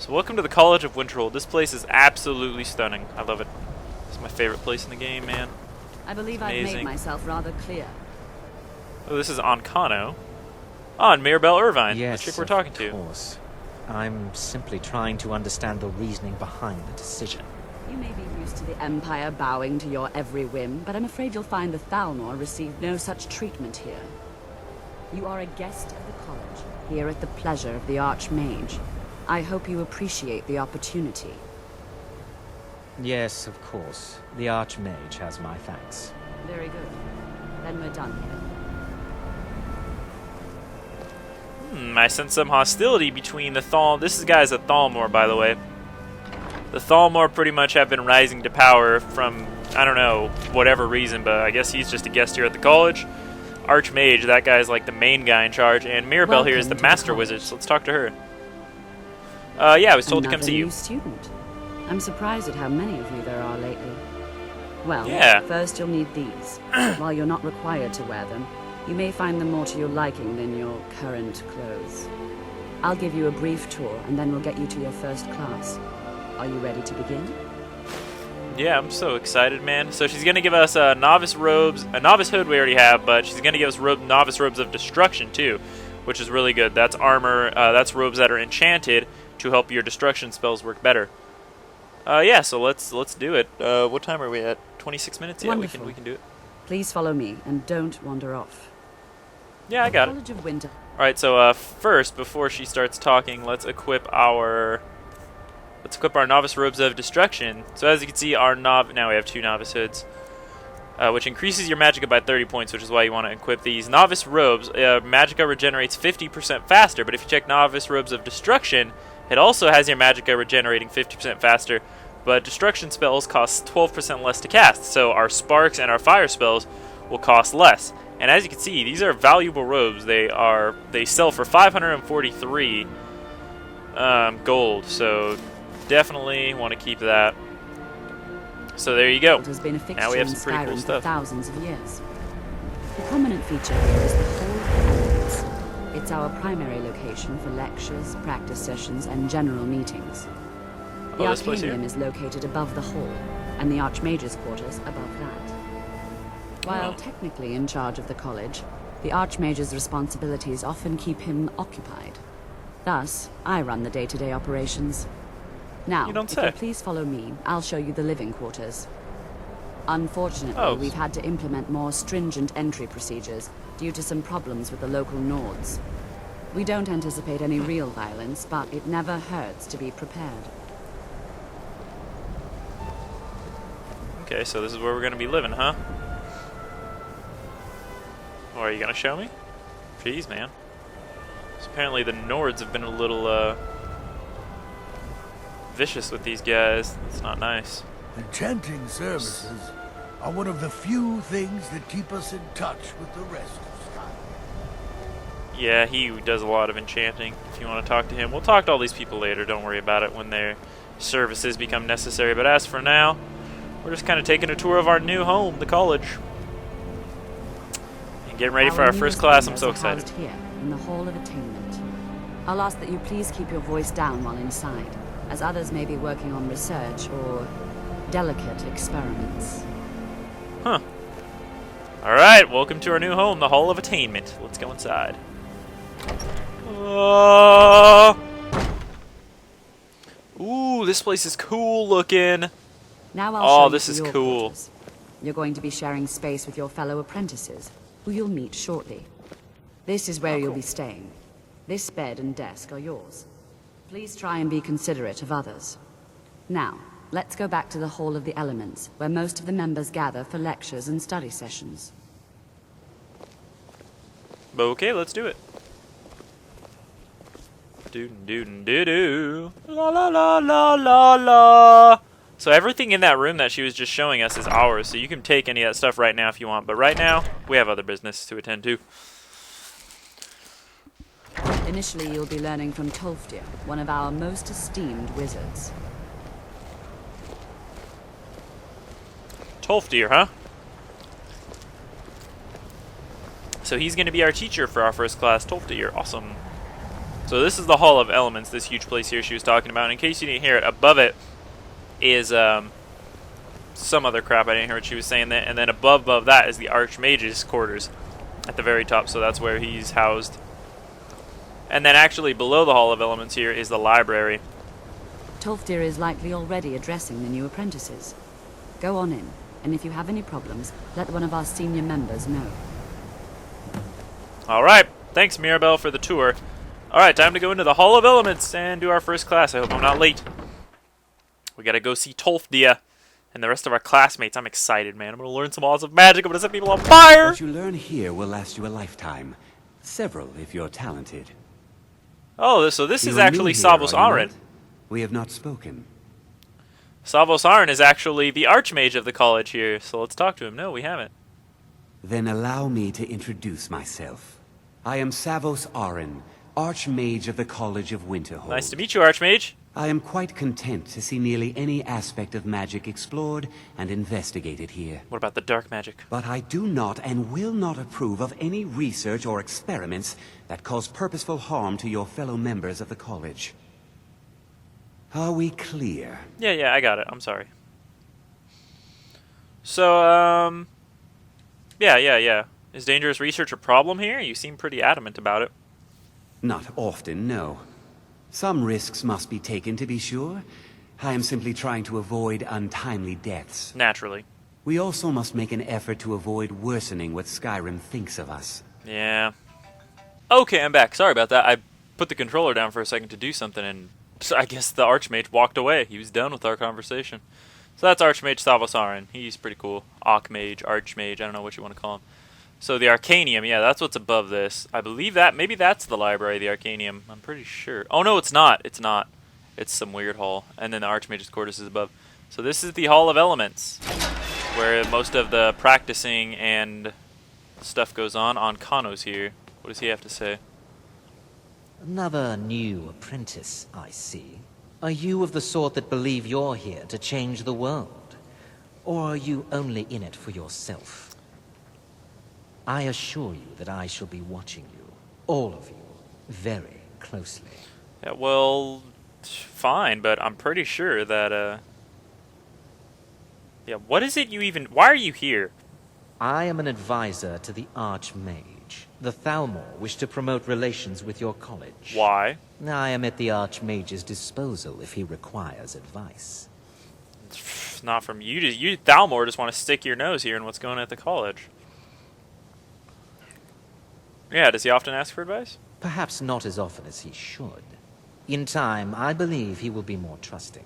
So welcome to the College of Winterhold. This place is absolutely stunning. I love it. It's my favorite place in the game, man. I believe I've made myself rather clear. Oh, this is Ancano. Oh, and Mirabelle Irvine, yes, the chick we're talking to. Of course. I'm simply trying to understand the reasoning behind the decision. You may be used to the Empire bowing to your every whim, but I'm afraid you'll find the Thalnor received no such treatment here. You are a guest of the college, here at the pleasure of the Archmage. I hope you appreciate the opportunity. Yes, of course. The Archmage has my thanks. Very good. Then we're done here. I sense some hostility between the This guy's a Thalmor, by the way. The Thalmor pretty much have been rising to power from, I don't know, whatever reason, but I guess he's just a guest here at the college. Archmage, that guy's like the main guy in charge, and Mirabelle here is the Master Wizard, so let's talk to her. Yeah, I was told to come see you. Student. I'm surprised at how many of you there are lately. Well, yeah. First you'll need these. While you're not required to wear them, you may find them more to your liking than your current clothes. I'll give you a brief tour, and then we'll get you to your first class. Are you ready to begin? Yeah, I'm so excited, man. So she's going to give us novice robes. A novice hood we already have, but she's going to give us novice robes of destruction, too, which is really good. That's armor. That's robes that are enchanted to help your destruction spells work better. Yeah, so let's do it. What time are we at? 26 minutes? Yeah, we can do it. Please follow me, and don't wander off. Yeah, I got it. College of Winter. Alright, so first, before she starts talking, let's equip our novice robes of destruction. So as you can see, now we have 2 novice hoods, which increases your magicka by 30 points, which is why you want to equip these. Novice robes, magicka regenerates 50% faster, but if you check novice robes of destruction, it also has your magicka regenerating 50% faster, but destruction spells cost 12% less to cast, so our sparks and our fire spells will cost less. And as you can see, these are valuable robes. They sell for 543 gold, so definitely want to keep that. So there you go. It has been a fixture Now we have in some pretty cool Skyrim stuff. For thousands of years. The prominent feature here is the Hall of Elements. It's our primary location for lectures, practice sessions, and general meetings. The Arcanium is located above the hall, and the Archmage's quarters above that. While technically in charge of the college, the Archmage's responsibilities often keep him occupied. Thus, I run the day-to-day operations. Now, if you please follow me, I'll show you the living quarters. Unfortunately, we've had to implement more stringent entry procedures due to some problems with the local Nords. We don't anticipate any real violence, but it never hurts to be prepared. Okay, so this is where we're going to be living, huh? Or are you going to show me? Jeez, man. So apparently the Nords have been a little, vicious with these guys. That's not nice. Enchanting services are one of the few things that keep us in touch with the rest of Skyrim. Yeah, he does a lot of enchanting. If you want to talk to him, we'll talk to all these people later. Don't worry about it when their services become necessary. But as for now, we're just kind of taking a tour of our new home, the college. And getting ready for our first class. I'm so excited. Here, in the Hall of Attainment. I'll ask that you please keep your voice down while inside, as others may be working on research or delicate experiments. Huh. Alright, welcome to our new home, the Hall of Attainment. Let's go inside. Ooh, this place is cool looking. Now I'll show you this is your cool. quarters. You're going to be sharing space with your fellow apprentices, who you'll meet shortly. This is where you'll be staying. This bed and desk are yours. Please try and be considerate of others. Now, let's go back to the Hall of the Elements, where most of the members gather for lectures and study sessions. Okay, let's do it. Doo-doo-doo-doo. La la la la la la. So everything in that room that she was just showing us is ours, so you can take any of that stuff right now if you want. But right now, we have other business to attend to. Initially, you'll be learning from Tolfdir, one of our most esteemed wizards. Tolfdir, huh? So he's going to be our teacher for our first class, Tolfdir. Awesome. So this is the Hall of Elements, this huge place here she was talking about. And in case you didn't hear it, above it is some other crap. I didn't hear what she was saying there. And then above that is the Archmage's quarters at the very top. So that's where he's housed. And then actually below the Hall of Elements here is the library. Tolfdir is likely already addressing the new apprentices. Go on in, and if you have any problems, let one of our senior members know. Alright, thanks Mirabelle for the tour. Alright, time to go into the Hall of Elements and do our first class. I hope I'm not late. We gotta go see Tolfdir and the rest of our classmates. I'm excited, man. I'm gonna learn some awesome magic. I'm gonna set people on fire! What you learn here will last you a lifetime. Several, if you're talented. Oh, so this is You're actually new here, Savos are you Aren. not? We have not spoken. Savos Aren is actually the Archmage of the college here, so let's talk to him. No, we haven't. Then allow me to introduce myself. I am Savos Aren, Archmage of the College of Winterhold. Nice to meet you, Archmage. I am quite content to see nearly any aspect of magic explored and investigated here. What about the dark magic? But I do not and will not approve of any research or experiments that cause purposeful harm to your fellow members of the college. Are we clear? Yeah, I got it. I'm sorry. So, yeah. Is dangerous research a problem here? You seem pretty adamant about it. Not often, no. Some risks must be taken, to be sure. I am simply trying to avoid untimely deaths. Naturally. We also must make an effort to avoid worsening what Skyrim thinks of us. Yeah. Okay, I'm back. Sorry about that. I put the controller down for a second to do something, and so I guess the Archmage walked away. He was done with our conversation. So that's Archmage Savos Aren. He's pretty cool. Archmage, Archmage, I don't know what you want to call him. So the Arcanium, yeah, that's what's above this. I believe that, maybe that's the library, the Arcanium. I'm pretty sure. Oh, no, it's not. It's not. It's some weird hall. And then the Archmage's quarters is above. So this is the Hall of Elements, where most of the practicing and stuff goes on. Kano's here. What does he have to say? Another new apprentice, I see. Are you of the sort that believe you're here to change the world? Or are you only in it for yourself? I assure you that I shall be watching you, all of you, very closely. Yeah, well, fine, but I'm pretty sure that, yeah, what is it you even... Why are you here? I am an advisor to the Archmage. The Thalmor wish to promote relations with your college. Why? I am at the Archmage's disposal if he requires advice. It's not from you. You, Thalmor, just want to stick your nose here in what's going on at the college. Yeah, does he often ask for advice? Perhaps not as often as he should. In time, I believe he will be more trusting.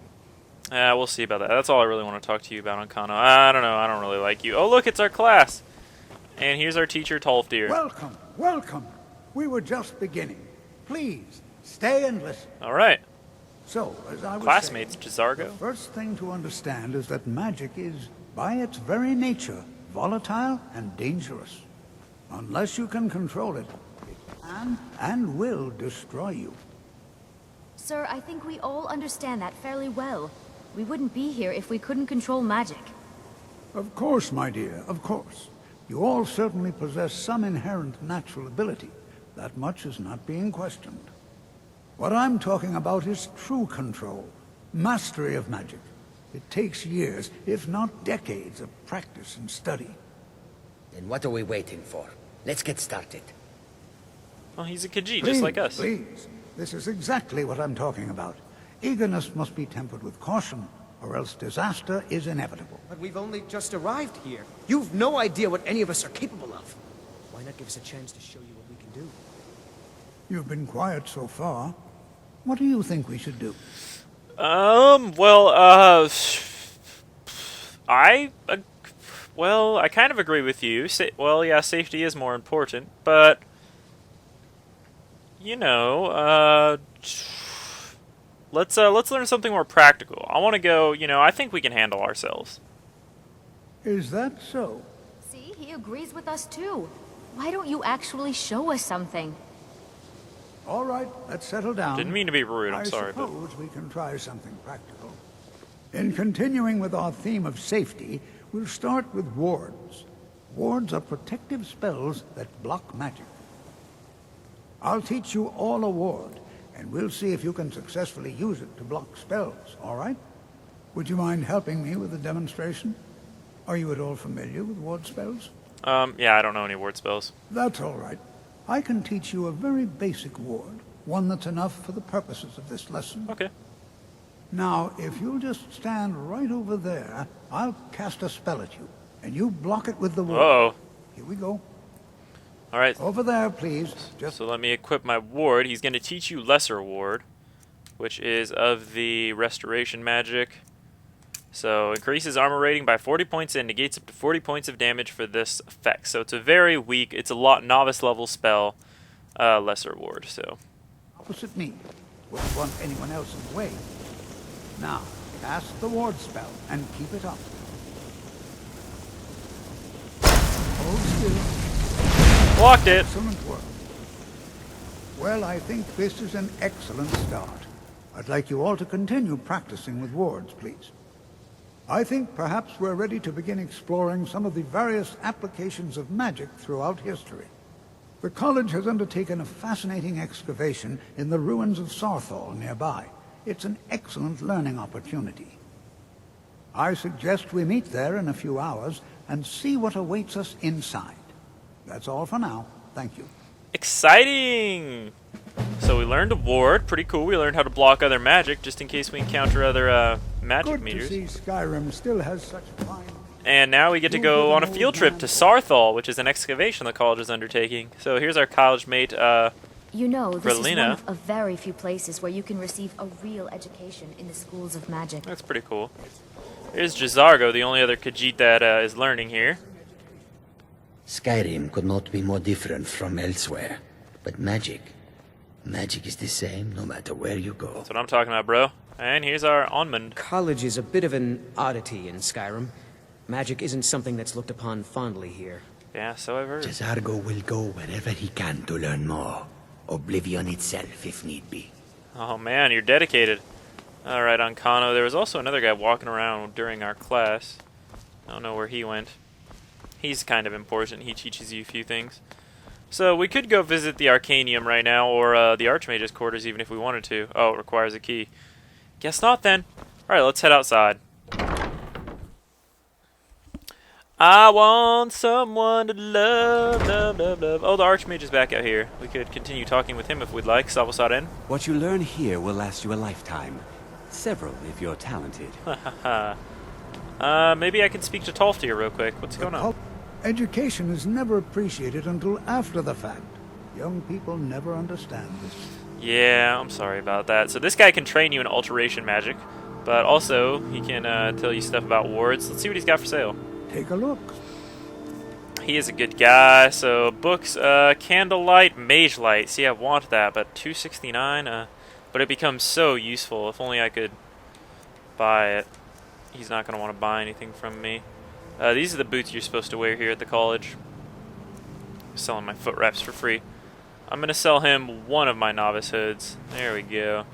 We'll see about that. That's all I really want to talk to you about on Kano. I don't know. I don't really like you. Oh, look, it's our class. And here's our teacher, Tolfdir. Welcome, welcome. We were just beginning. Please, stay and listen. All right. So, as I was Classmates, saying, the Jazargo. first thing to understand is that magic is, by its very nature, volatile and dangerous. Unless you can control it, it can and will destroy you. Sir, I think we all understand that fairly well. We wouldn't be here if we couldn't control magic. Of course, my dear, of course. You all certainly possess some inherent natural ability. That much is not being questioned. What I'm talking about is true control, mastery of magic. It takes years, if not decades, of practice and study. Then what are we waiting for? Let's get started. Well, he's a Khajiit, just like us. Please. This is exactly what I'm talking about. Eagerness must be tempered with caution, or else disaster is inevitable. But we've only just arrived here. You've no idea what any of us are capable of. Why not give us a chance to show you what we can do? You've been quiet so far. What do you think we should do? I kind of agree with you. Yeah, safety is more important, but you know, let's learn something more practical. I want to go. I think we can handle ourselves. Is that so? See, he agrees with us too. Why don't you actually show us something? All right, let's settle down. Didn't mean to be rude. I'm sorry, I suppose we can try something practical. In continuing with our theme of safety, we'll start with wards. Wards are protective spells that block magic. I'll teach you all a ward, and we'll see if you can successfully use it to block spells, all right? Would you mind helping me with the demonstration? Are you at all familiar with ward spells? Yeah, I don't know any ward spells. That's all right. I can teach you a very basic ward, one that's enough for the purposes of this lesson. Okay. Now, if you'll just stand right over there, I'll cast a spell at you, and you block it with the ward. Whoa. Here we go. All right. Over there, please. So let me equip my ward. He's going to teach you Lesser Ward, which is of the Restoration magic. So increases armor rating by 40 points and negates up to 40 points of damage for this effect. So it's a very weak, it's a novice level spell, Lesser Ward. So opposite me. Wouldn't want anyone else in the way. Now, cast the ward spell and keep it up. Hold still. blocked it. Excellent work. Well, I think this is an excellent start. I'd like you all to continue practicing with wards, please. I think perhaps we're ready to begin exploring some of the various applications of magic throughout history. The college has undertaken a fascinating excavation in the ruins of Sarthal nearby. It's an excellent learning opportunity. I suggest we meet there in a few hours and see what awaits us inside. That's all for now. Thank you. Exciting! So we learned a ward, pretty cool. We learned how to block other magic, just in case we encounter other magic Good meters. to see Skyrim still has such fine... And now we get to go on a field trip to Sarthal, which is an excavation the college is undertaking. So here's our college mate, You know, this is one Berlina. of a very few places where you can receive a real education in the schools of magic. That's pretty cool. Here's Jazargo, the only other Khajiit that is learning here. Skyrim could not be more different from elsewhere. But magic is the same no matter where you go. That's what I'm talking about, bro. And here's our Onmund. College is a bit of an oddity in Skyrim. Magic isn't something that's looked upon fondly here. Yeah, so I've heard. Jazargo will go wherever he can to learn more. Oblivion itself, if need be. Oh man, you're dedicated. Alright, Ancano. There was also another guy walking around during our class. I don't know where he went. He's kind of important. He teaches you a few things. So we could go visit the Arcanium right now, or the Archmage's quarters even if we wanted to. Oh, it requires a key. Guess not then. Alright, let's head outside. I want someone to love, love, love, love. Oh, the Archmage is back out here. We could continue talking with him if we'd like. Salvasaren. What you learn here will last you a lifetime. Several, if you're talented. Maybe I can speak to Tolftir real quick. What's going on? Education is never appreciated until after the fact. Young people never understand this. Yeah, I'm sorry about that. So this guy can train you in alteration magic, but also he can tell you stuff about wards. Let's see what he's got for sale. Take a look. He is a good guy. So books, Candlelight, Mage Light. See, I want that, but $269. But it becomes so useful. If only I could buy it. He's not going to want to buy anything from me. These are the boots you're supposed to wear here at the college. I'm selling my foot wraps for free. I'm going to sell him one of my novice hoods. There we go.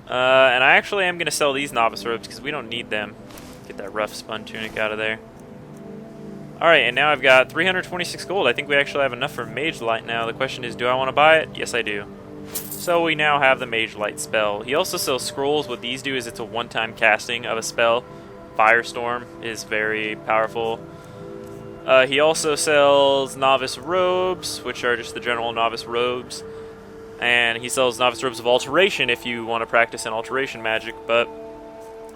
And I actually am going to sell these novice robes because we don't need them. Get that rough spun tunic out of there. Alright, and now I've got 326 gold. I think we actually have enough for Mage Light now. The question is, do I want to buy it? Yes, I do. So we now have the Mage Light spell. He also sells scrolls. What these do is it's a one-time casting of a spell. Firestorm is very powerful. He also sells novice robes, which are just the general novice robes. And he sells novice robes of alteration if you want to practice an alteration magic, but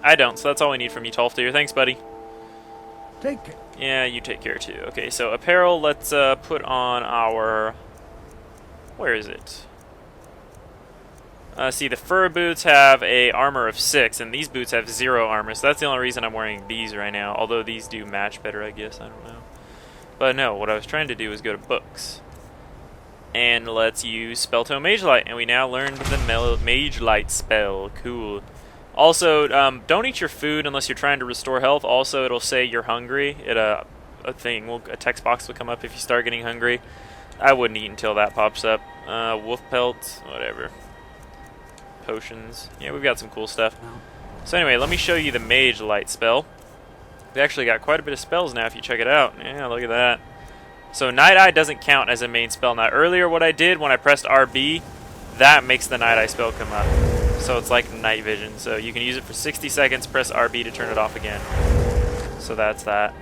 I don't, so that's all we need from you, Tolftir. Thanks, buddy. Take care. Yeah, you take care too. Okay, so apparel, let's put on our... Where is it? See, the fur boots have a armor of 6, and these boots have 0 armor, so that's the only reason I'm wearing these right now, although these do match better, I guess, I don't know. But no, what I was trying to do was go to books. And let's use Spelltome Mage Light, and we now learned the Mage Light spell. Cool. Also, don't eat your food unless you're trying to restore health. Also, it'll say you're hungry. A text box will come up if you start getting hungry. I wouldn't eat until that pops up. Wolf pelt, whatever. Potions. Yeah, we've got some cool stuff. So anyway, let me show you the Mage Light spell. We actually got quite a bit of spells now if you check it out. Yeah, look at that. So Night Eye doesn't count as a main spell. Now earlier what I did when I pressed RB that makes the night eye spell come up. So it's like night vision. So you can use it for 60 seconds, press RB to turn it off again. So that's that.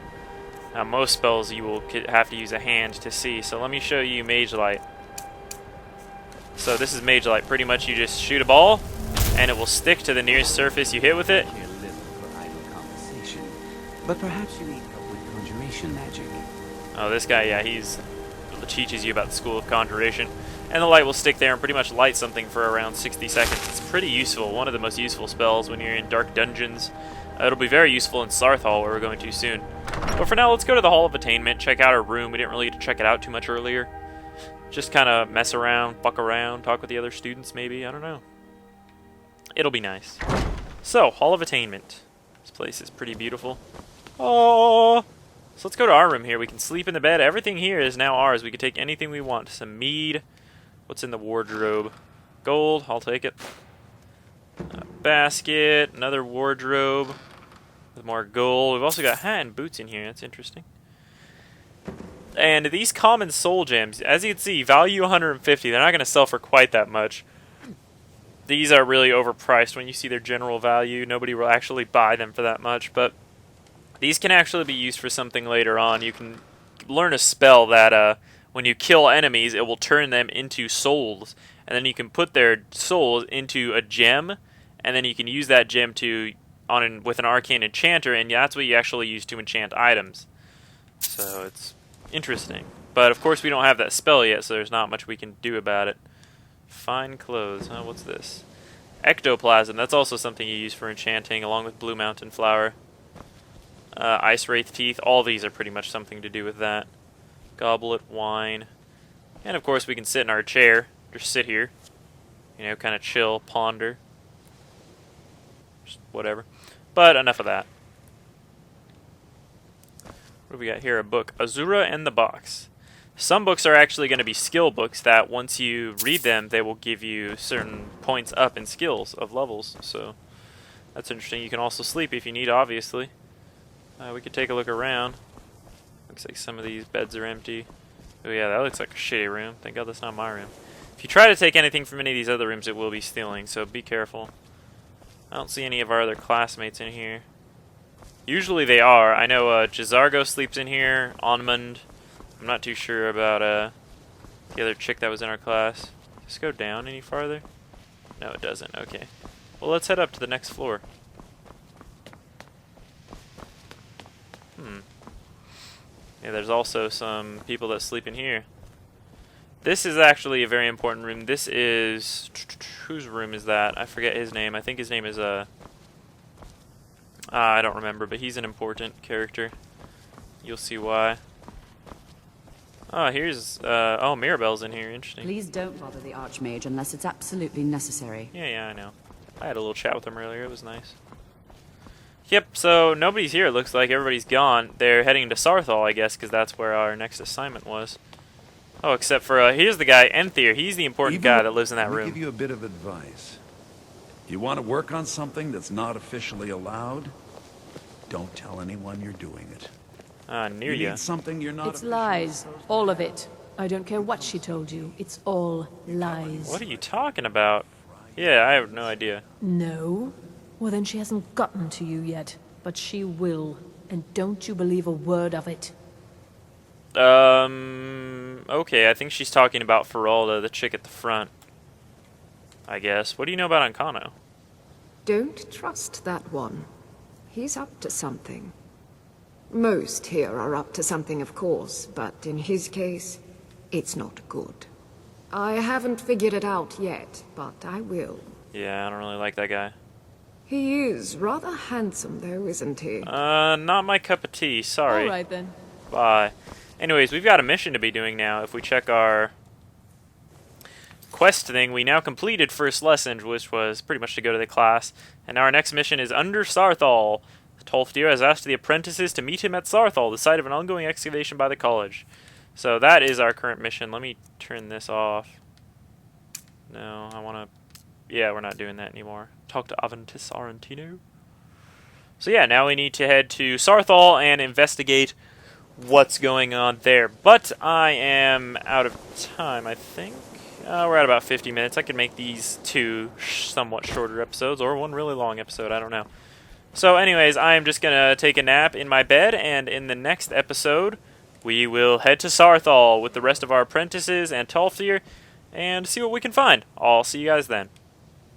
Now most spells you will have to use a hand to see. So let me show you Mage Light. So this is Mage Light. Pretty much you just shoot a ball, and it will stick to the nearest surface you hit with it. But perhaps you need help with conjuration magic. Oh, this guy, yeah, he teaches you about the School of Conjuration. And the light will stick there and pretty much light something for around 60 seconds. It's pretty useful. One of the most useful spells when you're in dark dungeons. It'll be very useful in Sarthal, where we're going to soon. But for now, let's go to the Hall of Attainment, check out our room. We didn't really get to check it out too much earlier. Just kind of mess around, fuck around, talk with the other students maybe. I don't know. It'll be nice. So, Hall of Attainment. This place is pretty beautiful. Oh, so let's go to our room here. We can sleep in the bed. Everything here is now ours. We can take anything we want. Some mead. What's in the wardrobe? Gold. I'll take it. A basket. Another wardrobe with more gold. We've also got hat and boots in here. That's interesting. And these common soul gems, as you can see, value 150. They're not going to sell for quite that much. These are really overpriced when you see their general value. Nobody will actually buy them for that much, but these can actually be used for something later on. You can learn a spell that when you kill enemies, it will turn them into souls. And then you can put their souls into a gem, and then you can use that gem with an arcane enchanter, and that's what you actually use to enchant items. So it's interesting. But of course we don't have that spell yet, so there's not much we can do about it. Fine clothes. What's this? Ectoplasm. That's also something you use for enchanting, along with Blue Mountain Flower. Ice Wraith Teeth. All these are pretty much something to do with that. Goblet, wine. And of course we can sit in our chair. Just sit here. You know, kind of chill, ponder. Just whatever. But enough of that. What do we got here? A book. Azura and the Box. Some books are actually going to be skill books that once you read them, they will give you certain points up in skills of levels. So that's interesting. You can also sleep if you need, obviously. We could take a look around. Looks like some of these beds are empty. Oh yeah, that looks like a shitty room. Thank God that's not my room. If you try to take anything from any of these other rooms, it will be stealing, so be careful. I don't see any of our other classmates in here. Usually they are. I know Jazargo sleeps in here, Onmund. I'm not too sure about the other chick that was in our class. Does this go down any farther? No, it doesn't. Okay. Well, let's head up to the next floor. Yeah, there's also some people that sleep in here. This is actually a very important room. This is... whose room is that? I forget his name. I think his name is... I don't remember, but he's an important character. You'll see why. Oh, here's... oh, Mirabelle's in here. Interesting. Please don't bother the Archmage unless it's absolutely necessary. Yeah, I know. I had a little chat with him earlier. It was nice. Yep, so nobody's here. It looks like everybody's gone. They're heading to Sarthal, I guess, because that's where our next assignment was. Oh, except for, here's the guy, Enthier. He's the important guy that lives in that room. Let me give you a bit of advice. You want to work on something that's not officially allowed? Don't tell anyone you're doing it. Near you ya. need something you're not. It's lies. All of it. I don't care what she told you. It's all lies. What are you talking about? Yeah, I have no idea. No? Well, then she hasn't gotten to you yet. But she will. And don't you believe a word of it. Okay, I think she's talking about Feralda, the chick at the front. I guess. What do you know about Ancano? Don't trust that one. He's up to something. Most here are up to something, of course, but in his case, it's not good. I haven't figured it out yet, but I will. Yeah, I don't really like that guy. He is rather handsome, though, isn't he? Not my cup of tea, sorry. All right, then. Bye. Anyways, we've got a mission to be doing now. If we check our quest thing, we now completed first lesson, which was pretty much to go to the class. And now our next mission is under Sarthal. Tolfdir has asked the apprentices to meet him at Sarthal, the site of an ongoing excavation by the college. So that is our current mission. Let me turn this off. No, I want to... Yeah, we're not doing that anymore. Talk to Aventis Arantino. So yeah, now we need to head to Sarthal and investigate what's going on there. But I am out of time, I think. We're at about 50 minutes. I could make these 2 somewhat shorter episodes, or 1 really long episode, I don't know. So anyways, I'm just going to take a nap in my bed, and in the next episode, we will head to Sarthal with the rest of our apprentices and Tolfir, and see what we can find. I'll see you guys then.